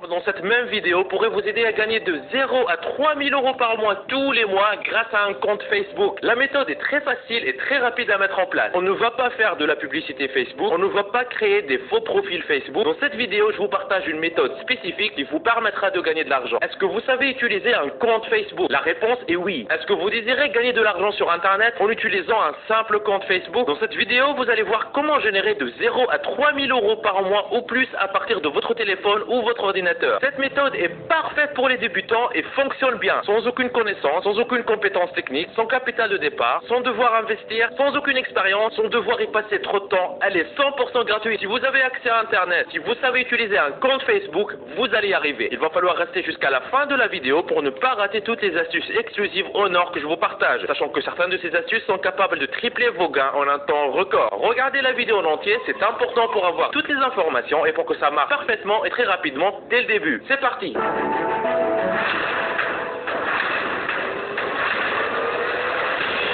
dans cette même vidéo pourrait vous aider à gagner de 0 à 3 000 euros par mois tous les mois grâce à un compte Facebook. La méthode est très facile et très rapide à mettre en place. On ne va pas faire de la publicité Facebook, on ne va pas créer des faux profils Facebook. Dans cette vidéo, je vous partage une méthode spécifique qui vous permettra de gagner de l'argent. Est-ce que vous savez utiliser un compte Facebook? La réponse est oui. Est-ce que vous désirez gagner de l'argent sur Internet en utilisant un simple compte Facebook? Dans cette vidéo, vous allez voir comment générer de 0 à 3 000 euros par mois ou plus à partir de votre téléphone ou votre ordinateur. Cette méthode est parfaite pour les débutants et fonctionne bien, sans aucune connaissance, sans aucune compétence technique, sans capital de départ, sans devoir investir, sans aucune expérience, sans devoir y passer trop de temps. Elle est 100% gratuite. Si vous avez accès à Internet, si vous savez utiliser un compte Facebook, vous allez y arriver. Il va falloir rester jusqu'à la fin de la vidéo pour ne pas rater toutes les astuces exclusives au Nord que je vous partage, sachant que certaines de ces astuces sont capables de tripler vos gains en un temps record. Regardez la vidéo en entier, c'est important pour avoir toutes les informations et pour que ça marche parfaitement et très rapidement dès le début. C'est parti!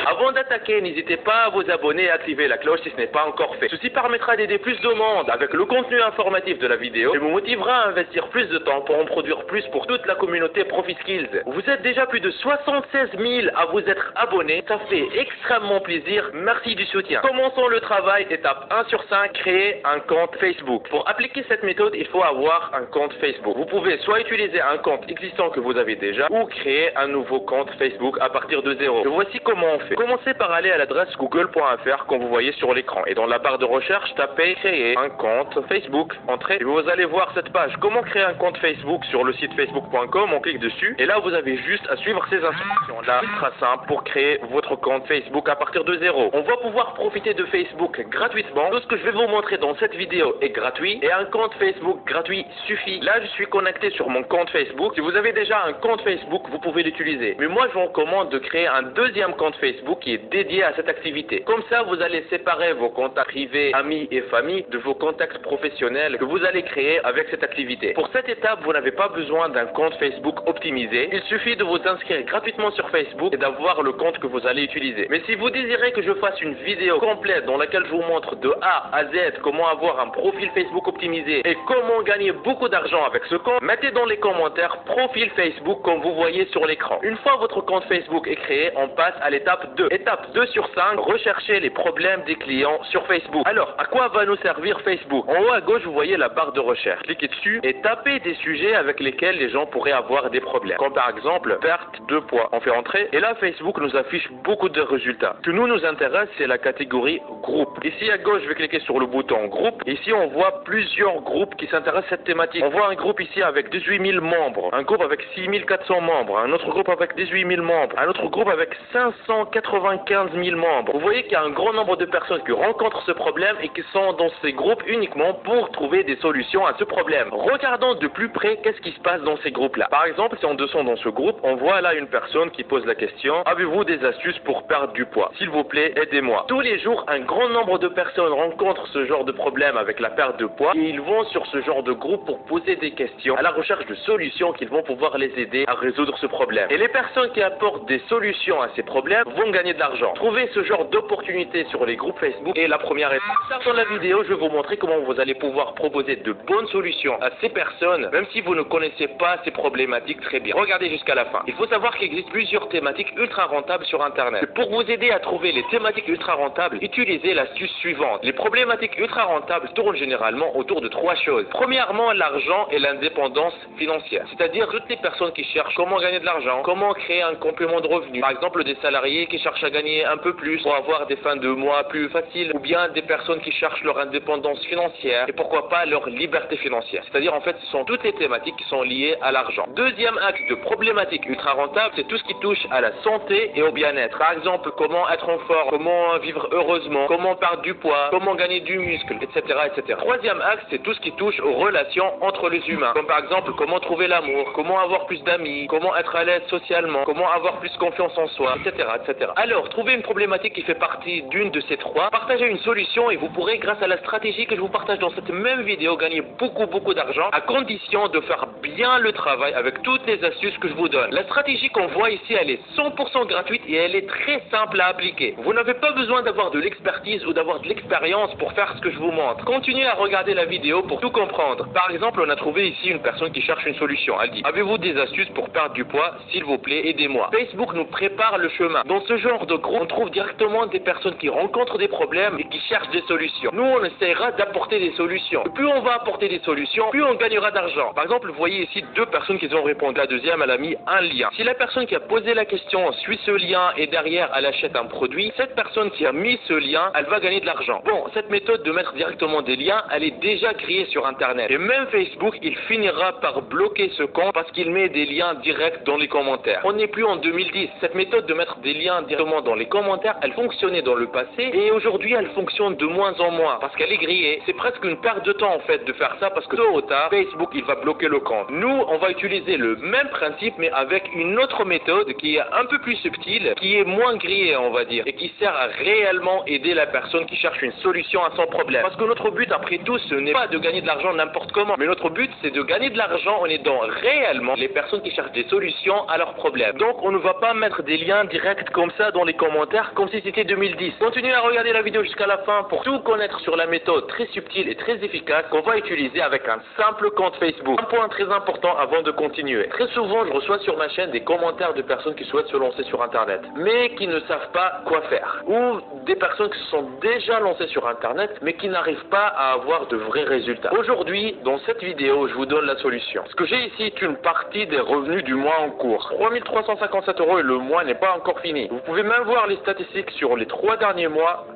Avant d'attaquer, n'hésitez pas à vous abonner et à activer la cloche si ce n'est pas encore fait. Ceci permettra d'aider plus de monde avec le contenu informatif de la vidéo et vous motivera à investir plus de temps pour en produire plus pour toute la communauté ProfiSkills. Vous êtes déjà plus de 76 000 à vous être abonnés, ça fait extrêmement plaisir, merci du soutien. Commençons le travail, étape 1 sur 5, créer un compte Facebook. Pour appliquer cette méthode, il faut avoir un compte Facebook. Vous pouvez soit utiliser un compte existant que vous avez déjà ou créer un nouveau compte Facebook à partir de zéro. Et voici comment on fait. Commencez par aller à l'adresse google.fr comme vous voyez sur l'écran et dans la barre de recherche, tapez créer un compte Facebook, entrez et vous allez voir cette page comment créer un compte Facebook sur le site facebook.com, on clique dessus et là vous avez juste à suivre ces instructions. Là, c'est très simple pour créer votre compte Facebook à partir de zéro. On va pouvoir profiter de Facebook gratuitement. Tout ce que je vais vous montrer dans cette vidéo est gratuit et un compte Facebook gratuit suffit. Là, je suis connecté sur mon compte Facebook. Si vous avez déjà un compte Facebook, vous pouvez l'utiliser. Mais moi, je vous recommande de créer un deuxième compte Facebook qui est dédié à cette activité. Comme ça, vous allez séparer vos contacts privés, amis et famille de vos contacts professionnels que vous allez créer avec cette activité. Pour cette étape, vous n'avez pas besoin d'un compte Facebook optimisé. Il suffit de vous inscrire gratuitement sur Facebook et d'avoir le compte que vous allez utiliser. Mais si vous désirez que je fasse une vidéo complète dans laquelle je vous montre de A à Z comment avoir un profil Facebook optimisé et comment gagner beaucoup d'argent avec ce compte, mettez dans les commentaires profil Facebook comme vous voyez sur l'écran. Une fois votre compte Facebook est créé, on passe à l'étape 2. Étape 2 sur 5, rechercher les problèmes des clients sur Facebook. Alors, à quoi va nous servir Facebook? En haut à gauche, vous voyez la barre de recherche. Cliquez dessus et tapez des sujets avec lesquels les gens pourraient avoir des problèmes. Comme par exemple, perte de poids. On fait entrer et là, Facebook nous affiche beaucoup de résultats. Ce qui nous intéresse, c'est la catégorie groupe. Ici à gauche, je vais cliquer sur le bouton groupe. Ici, on voit plusieurs groupes qui s'intéressent à cette thématique. On voit un groupe ici avec 18 000 membres, un groupe avec 6 400 membres, un autre groupe avec 18 000 membres, un autre groupe avec 595 000 membres. Vous voyez qu'il y a un grand nombre de personnes qui rencontrent ce problème et qui sont dans ces groupes uniquement pour trouver des solutions à ce problème. Regardons de plus près qu'est-ce qui se passe dans ces groupes-là. Par exemple, si on descend dans ce groupe, on voit là une personne qui pose la question: avez-vous des astuces pour perdre du poids? S'il vous plaît, aidez-moi. Tous les jours, un grand nombre de personnes rencontrent ce genre de problème avec la perte de poids et ils vont sur ce genre de groupe pour poser des questions à la recherche de solutions qui vont pouvoir les aider à résoudre ce problème. Et les personnes qui apportent des solutions à ces problèmes vont gagner de l'argent. Trouver ce genre d'opportunités sur les groupes Facebook est la première étape. Dans la vidéo, je vais vous montrer comment vous allez pouvoir proposer de bonnes solutions à ces personnes, même si vous ne connaissez pas ces problématiques très bien. Regardez jusqu'à la fin. Il faut savoir qu'il existe plusieurs thématiques ultra rentables sur Internet. Et pour vous aider à trouver les thématiques ultra rentables, utilisez l'astuce suivante. Les problématiques ultra rentables tournent généralement autour de 3 choses. Premièrement, l'argent et l'indépendance financière. C'est-à-dire toutes les personnes qui cherchent comment gagner de l'argent, comment créer un complément de revenu. Par exemple, des salariés qui cherchent à gagner un peu plus pour avoir des fins de mois plus faciles, ou bien des personnes qui cherchent leur indépendance financière et pourquoi pas leur liberté financière. C'est-à-dire en fait ce sont toutes les thématiques qui sont liées à l'argent. Deuxième axe de problématique ultra rentable, c'est tout ce qui touche à la santé et au bien-être. Par exemple, comment être en forme, comment vivre heureusement, comment perdre du poids, comment gagner du muscle, etc. etc. Troisième axe, c'est tout ce qui touche aux relations entre les humains. Comme par exemple, comment trouver l'amour, comment avoir plus d'amis, comment être à l'aise socialement, comment avoir plus confiance en soi, etc. etc. Alors, trouvez une problématique qui fait partie d'une de ces trois, partagez une solution et vous pourrez, grâce à la stratégie que je vous partage dans cette même vidéo, gagner beaucoup d'argent à condition de faire bien le travail avec toutes les astuces que je vous donne. La stratégie qu'on voit ici, elle est 100% gratuite et elle est très simple à appliquer. Vous n'avez pas besoin d'avoir de l'expertise ou d'avoir de l'expérience pour faire ce que je vous montre. Continuez à regarder la vidéo pour tout comprendre. Par exemple, on a trouvé ici une personne qui cherche une solution. Elle dit: avez-vous des astuces pour perdre du poids? S'il vous plaît, aidez-moi. Facebook nous prépare le chemin. Dans ce genre de groupe, on trouve directement des personnes qui rencontrent des problèmes et qui cherchent des solutions. Nous, on essaiera d'apporter des solutions. Plus on va apporter des solutions, plus on gagnera d'argent. Par exemple, vous voyez ici deux personnes qui ont répondu. La deuxième, elle a mis un lien. Si la personne qui a posé la question suit ce lien et derrière elle achète un produit, cette personne qui a mis ce lien, elle va gagner de l'argent. Bon, cette méthode de mettre directement des liens, elle est déjà créée sur Internet. Et même Facebook, il finira par bloquer ce compte parce qu'il met des liens directs dans les commentaires. On n'est plus en 2010. Cette méthode de mettre des liens directement dans les commentaires, elle fonctionnait dans le passé et aujourd'hui elle fonctionne de moins en moins parce qu'elle est grillée. C'est presque une perte de temps en fait de faire ça parce que tôt ou tard, Facebook il va bloquer le compte. Nous, on va utiliser le même principe mais avec une autre méthode qui est un peu plus subtile, qui est moins grillée on va dire et qui sert à réellement aider la personne qui cherche une solution à son problème. Parce que notre but après tout, ce n'est pas de gagner de l'argent n'importe comment, mais notre but c'est de gagner de l'argent en aidant réellement les personnes qui cherchent des solutions à leurs problèmes. Donc on ne va pas mettre des liens directs comme ça dans les commentaires comme si c'était 2010. Continuez à regarder la vidéo jusqu'à la fin pour tout connaître sur la méthode très subtile et très efficace qu'on va utiliser avec un simple compte Facebook. Un point très important avant de continuer. Très souvent je reçois sur ma chaîne des commentaires de personnes qui souhaitent se lancer sur Internet mais qui ne savent pas quoi faire, ou des personnes qui se sont déjà lancées sur Internet mais qui n'arrivent pas à avoir de vrais résultats. Aujourd'hui, dans cette vidéo, je vous donne la solution. Ce que j'ai ici est une partie des revenus du mois en cours. 3357 € et le mois n'est pas encore fini. Vous pouvez même voir les statistiques sur les 3 derniers mois.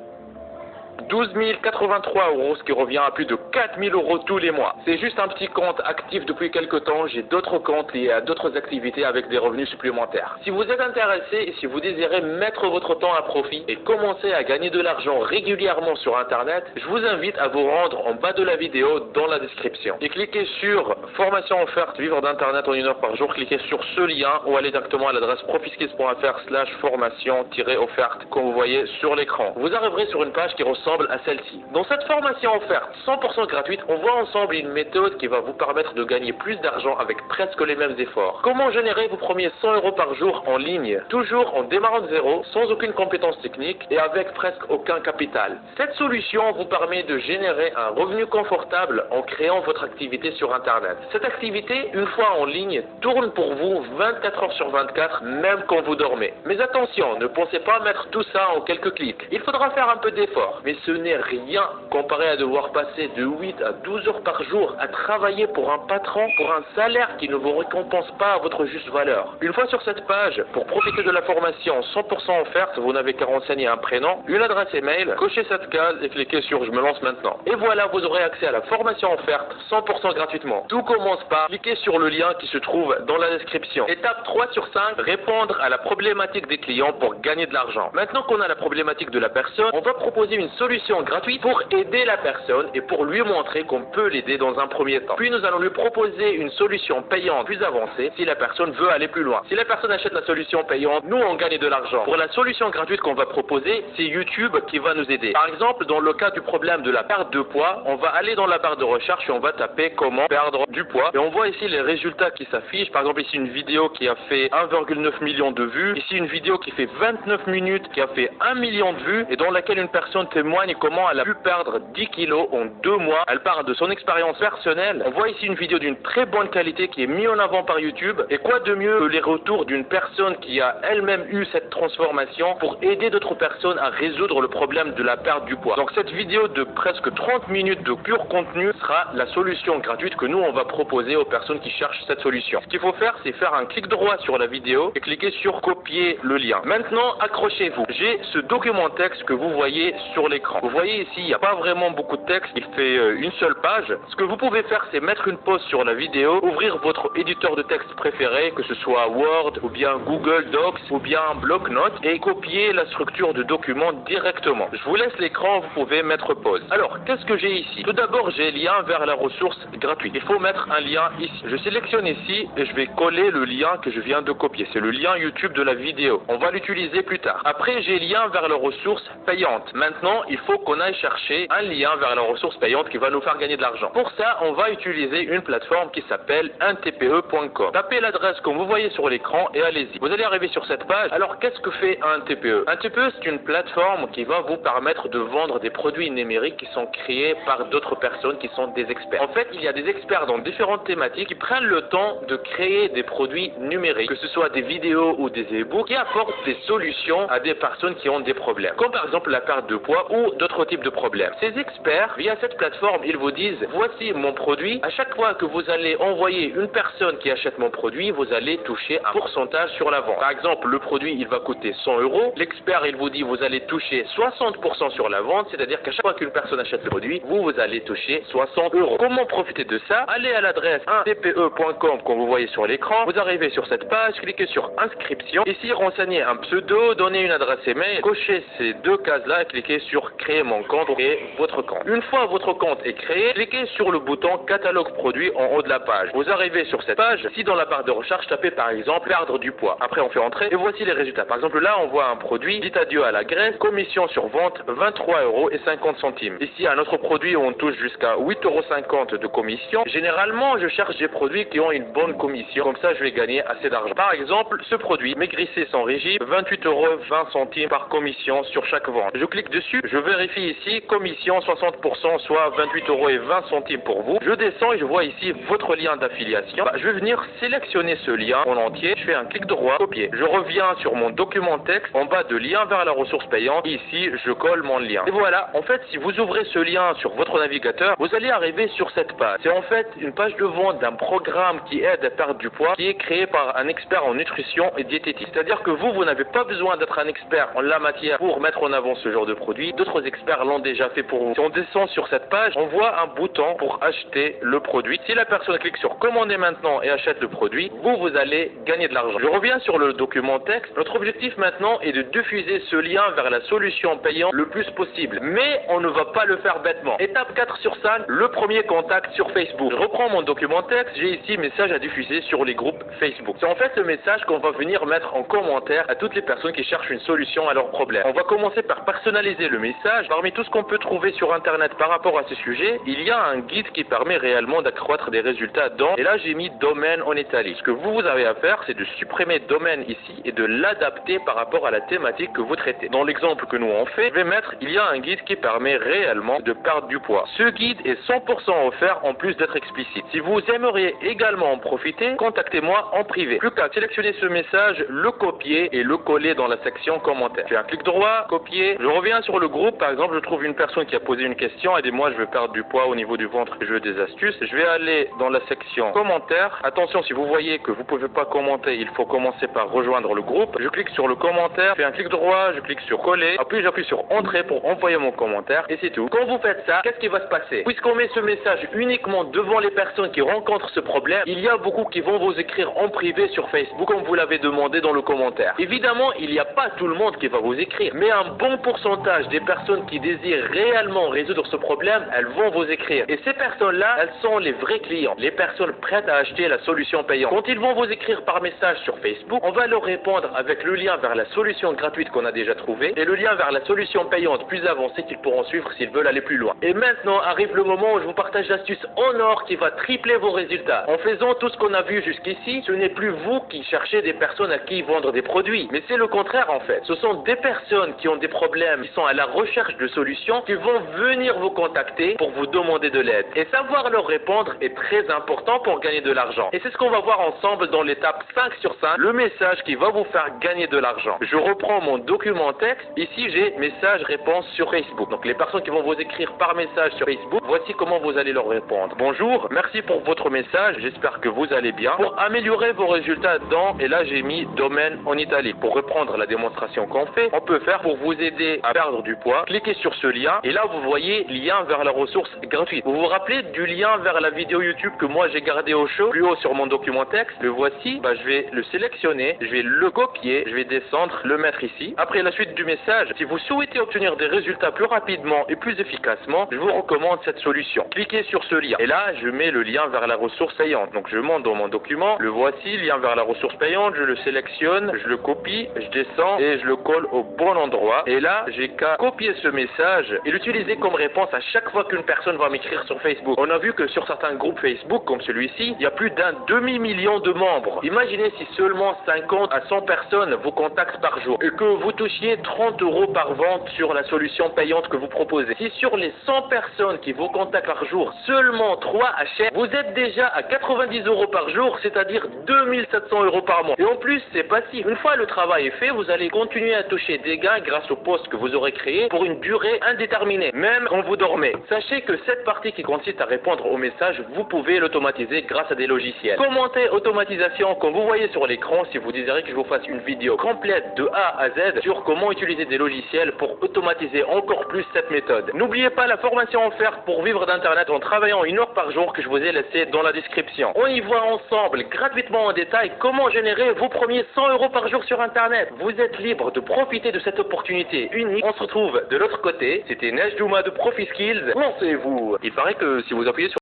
12 083 €, ce qui revient à plus de 4 000 € tous les mois. C'est juste un petit compte actif depuis quelques temps. J'ai d'autres comptes liés à d'autres activités avec des revenus supplémentaires. Si vous êtes intéressé et si vous désirez mettre votre temps à profit et commencer à gagner de l'argent régulièrement sur Internet, je vous invite à vous rendre en bas de la vidéo dans la description. Et cliquez sur formation offerte vivre d'Internet en 1 heure par jour. Cliquez sur ce lien ou allez directement à l'adresse profitskills.fr/formation-offerte comme vous voyez sur l'écran. Vous arriverez sur une page qui ressemble à celle-ci. Dans cette formation offerte 100% gratuite, on voit ensemble une méthode qui va vous permettre de gagner plus d'argent avec presque les mêmes efforts. Comment générer vos premiers 100 € par jour en ligne, toujours en démarrant de zéro, sans aucune compétence technique et avec presque aucun capital. Cette solution vous permet de générer un revenu confortable en créant votre activité sur Internet. Cette activité, une fois en ligne, tourne pour vous 24 heures sur 24, même quand vous dormez. Mais attention, ne pensez pas mettre tout ça en quelques clics. Il faudra faire un peu d'effort, mais ce n'est rien comparé à devoir passer de 8 à 12 heures par jour à travailler pour un patron pour un salaire qui ne vous récompense pas à votre juste valeur. Une fois sur cette page, pour profiter de la formation 100% offerte, vous n'avez qu'à renseigner un prénom, une adresse email, cochez cette case et cliquez sur je me lance maintenant. Et voilà, vous aurez accès à la formation offerte 100% gratuitement. Tout commence par cliquer sur le lien qui se trouve dans la description. Étape 3 sur 5, répondre à la problématique des clients pour gagner de l'argent. Maintenant qu'on a la problématique de la personne, on va proposer une solution gratuite pour aider la personne et pour lui montrer qu'on peut l'aider dans un premier temps. Puis nous allons lui proposer une solution payante plus avancée si la personne veut aller plus loin. Si la personne achète la solution payante, nous on gagne de l'argent. Pour la solution gratuite qu'on va proposer, c'est YouTube qui va nous aider. Par exemple, dans le cas du problème de la perte de poids, on va aller dans la barre de recherche et on va taper comment perdre du poids. Et on voit ici les résultats qui s'affichent. Par exemple, ici une vidéo qui a fait 1,9 million de vues. Ici une vidéo qui fait 29 minutes qui a fait 1 million de vues et dans laquelle une personne témoigne comment elle a pu perdre 10 kilos en 2 mois. Elle parle de son expérience personnelle. On voit ici une vidéo d'une très bonne qualité qui est mise en avant par YouTube. Et quoi de mieux que les retours d'une personne qui a elle-même eu cette transformation pour aider d'autres personnes à résoudre le problème de la perte du poids. Donc cette vidéo de presque 30 minutes de pur contenu sera la solution gratuite que nous on va proposer aux personnes qui cherchent cette solution. Ce qu'il faut faire, c'est faire un clic droit sur la vidéo et cliquer sur copier le lien. Maintenant, accrochez-vous. J'ai ce document texte que vous voyez sur l'écran. l'écran. Vous voyez ici, il n'y a pas vraiment beaucoup de texte, il fait une seule page. Ce que vous pouvez faire, c'est mettre une pause sur la vidéo, ouvrir votre éditeur de texte préféré, que ce soit Word ou bien Google Docs ou bien Bloc-Notes, et copier la structure du document directement. Je vous laisse l'écran, vous pouvez mettre pause. Alors, qu'est-ce que j'ai ici? Tout d'abord, j'ai lien vers la ressource gratuite. Il faut mettre un lien ici. Je sélectionne ici et je vais coller le lien que je viens de copier. C'est le lien YouTube de la vidéo. On va l'utiliser plus tard. Après, j'ai lien vers la ressource payante. Maintenant, il faut qu'on aille chercher un lien vers la ressource payante qui va nous faire gagner de l'argent. Pour ça, on va utiliser une plateforme qui s'appelle untpe.com. Tapez l'adresse comme vous voyez sur l'écran et allez-y. Vous allez arriver sur cette page. Alors, qu'est-ce que fait un TPE? Un TPE, c'est une plateforme qui va vous permettre de vendre des produits numériques qui sont créés par d'autres personnes qui sont des experts. En fait, il y a des experts dans différentes thématiques qui prennent le temps de créer des produits numériques, que ce soit des vidéos ou des e-books, qui apportent des solutions à des personnes qui ont des problèmes, comme par exemple la perte de poids ou d'autres types de problèmes. Ces experts, via cette plateforme, ils vous disent, voici mon produit. À chaque fois que vous allez envoyer une personne qui achète mon produit, vous allez toucher un pourcentage sur la vente. Par exemple, le produit, il va coûter 100 €. L'expert, il vous dit, vous allez toucher 60% sur la vente, c'est-à-dire qu'à chaque fois qu'une personne achète le produit, vous allez toucher 60 €. Comment profiter de ça? Allez à l'adresse tpe.com comme vous voyez sur l'écran. Vous arrivez sur cette page, cliquez sur inscription. Ici, renseignez un pseudo, donnez une adresse email, cochez ces deux cases-là et cliquez sur créer mon compte pour créer votre compte. Une fois votre compte est créé, cliquez sur le bouton catalogue produit en haut de la page. Vous arrivez sur cette page. Si dans la barre de recherche, tapez par exemple perdre du poids. Après, on fait entrer et voici les résultats. Par exemple, là, on voit un produit, dites adieu à la graisse, commission sur vente 23,50 €. Ici, un autre produit où on touche jusqu'à 8,50 € de commission. Généralement, je cherche des produits qui ont une bonne commission. Comme ça, je vais gagner assez d'argent. Par exemple, ce produit, maigrissez sans régime, 28,20 € par commission sur chaque vente. Je clique dessus, je vérifie ici, commission 60%, soit 28,20 € pour vous. Je descends et je vois ici votre lien d'affiliation. Je vais venir sélectionner ce lien en entier. Je fais un clic droit, copier. Je reviens sur mon document texte, en bas de lien vers la ressource payante. Ici, je colle mon lien. Et voilà, en fait, si vous ouvrez ce lien sur votre navigateur, vous allez arriver sur cette page. C'est en fait une page de vente d'un programme qui aide à perdre du poids, qui est créé par un expert en nutrition et diététique. C'est-à-dire que vous n'avez pas besoin d'être un expert en la matière pour mettre en avant ce genre de produit. D'autres experts l'ont déjà fait pour vous. Si on descend sur cette page, on voit un bouton pour acheter le produit. Si la personne clique sur commander maintenant et achète le produit, vous allez gagner de l'argent. Je reviens sur le document texte. Notre objectif maintenant est de diffuser ce lien vers la solution payante le plus possible. Mais on ne va pas le faire bêtement. Étape 4 sur 5, le premier contact sur Facebook. Je reprends mon document texte, j'ai ici message à diffuser sur les groupes Facebook. C'est en fait le message qu'on va venir mettre en commentaire à toutes les personnes qui cherchent une solution à leurs problèmes. On va commencer par personnaliser le message. Parmi tout ce qu'on peut trouver sur internet par rapport à ce sujet, il y a un guide qui permet réellement d'accroître des résultats dans, et là j'ai mis domaine en italique. Ce que vous avez à faire, c'est de supprimer domaine ici et de l'adapter par rapport à la thématique que vous traitez. Dans l'exemple que nous on fait, je vais mettre, il y a un guide qui permet réellement de perdre du poids. Ce guide est 100% offert en plus d'être explicite. Si vous aimeriez également en profiter, contactez-moi en privé. Plus qu'à sélectionner ce message, le copier et le coller dans la section commentaires. Je fais un clic droit, copier, je reviens sur le groupe, par exemple je trouve une personne qui a posé une question, aidez-moi, je veux perdre du poids au niveau du ventre, je veux des astuces. Je vais aller dans la section commentaires. Attention, si vous voyez que vous ne pouvez pas commenter, il faut commencer par rejoindre le groupe. Je clique sur le commentaire, je fais un clic droit, je clique sur coller, puis j'appuie sur entrée pour envoyer mon commentaire et c'est tout. Quand vous faites ça, qu'est-ce qui va se passer? Puisqu'on met ce message uniquement devant les personnes qui rencontrent ce problème, il y a beaucoup qui vont vous écrire en privé sur Facebook comme vous l'avez demandé dans le commentaire. Évidemment, il n'y a pas tout le monde qui va vous écrire, mais un bon pourcentage des personnes qui désirent réellement résoudre ce problème, elles vont vous écrire. Et ces personnes-là, elles sont les vrais clients, les personnes prêtes à acheter la solution payante. Quand ils vont vous écrire par message sur Facebook, on va leur répondre avec le lien vers la solution gratuite qu'on a déjà trouvée et le lien vers la solution payante plus avancée qu'ils pourront suivre s'ils veulent aller plus loin. Et maintenant arrive le moment où je vous partage l'astuce en or qui va tripler vos résultats. En faisant tout ce qu'on a vu jusqu'ici, ce n'est plus vous qui cherchez des personnes à qui vendre des produits, mais c'est le contraire en fait. Ce sont des personnes qui ont des problèmes, qui sont à la recherche de solutions, qui vont venir vous contacter pour vous demander de l'aide. Et savoir leur répondre est très important pour gagner de l'argent. Et c'est ce qu'on va voir ensemble dans l'étape 5 sur 5, le message qui va vous faire gagner de l'argent. Je reprends mon document texte. Ici, j'ai message réponse sur Facebook. Donc les personnes qui vont vous écrire par message sur Facebook, voici comment vous allez leur répondre. Bonjour, merci pour votre message, j'espère que vous allez bien. Pour améliorer vos résultats dans, et là j'ai mis domaine en italique. Pour reprendre la démonstration qu'on fait, on peut faire pour vous aider à perdre du poids. droit, cliquez sur ce lien et là vous voyez lien vers la ressource gratuite. Vous vous rappelez du lien vers la vidéo YouTube que moi j'ai gardé au chaud, plus haut sur mon document texte? Le voici, je vais le sélectionner, je vais le copier, je vais descendre, le mettre ici. Après la suite du message, si vous souhaitez obtenir des résultats plus rapidement et plus efficacement, je vous recommande cette solution. Cliquez sur ce lien et là je mets le lien vers la ressource payante. Donc je monte dans mon document, le voici, lien vers la ressource payante, je le sélectionne, je le copie, je descends et je le colle au bon endroit. Et là j'ai qu'à copier ce message et l'utiliser comme réponse à chaque fois qu'une personne va m'écrire sur Facebook. On a vu que sur certains groupes Facebook comme celui-ci, il y a plus d'un demi-million de membres. Imaginez si seulement 50 à 100 personnes vous contactent par jour et que vous touchiez 30 € par vente sur la solution payante que vous proposez. Si sur les 100 personnes qui vous contactent par jour, seulement 3 achètent, vous êtes déjà à 90 € par jour, c'est-à-dire 2700 € par mois. Et en plus, c'est passif. Une fois le travail est fait, vous allez continuer à toucher des gains grâce au poste que vous aurez créé pour une durée indéterminée, même quand vous dormez. Sachez que cette partie qui consiste à répondre aux messages, vous pouvez l'automatiser grâce à des logiciels. Commenter automatisation, comme vous voyez sur l'écran, si vous désirez que je vous fasse une vidéo complète de A à Z sur comment utiliser des logiciels pour automatiser encore plus cette méthode. N'oubliez pas la formation offerte pour vivre d'internet en travaillant 1 heure par jour que je vous ai laissé dans la description. On y voit ensemble gratuitement en détail comment générer vos premiers 100 € par jour sur internet. Vous êtes libre de profiter de cette opportunité unique. On se retrouve de l'autre côté. C'était Nejdouma de Profi Skills. Lancez-vous. Il paraît que si vous appuyez sur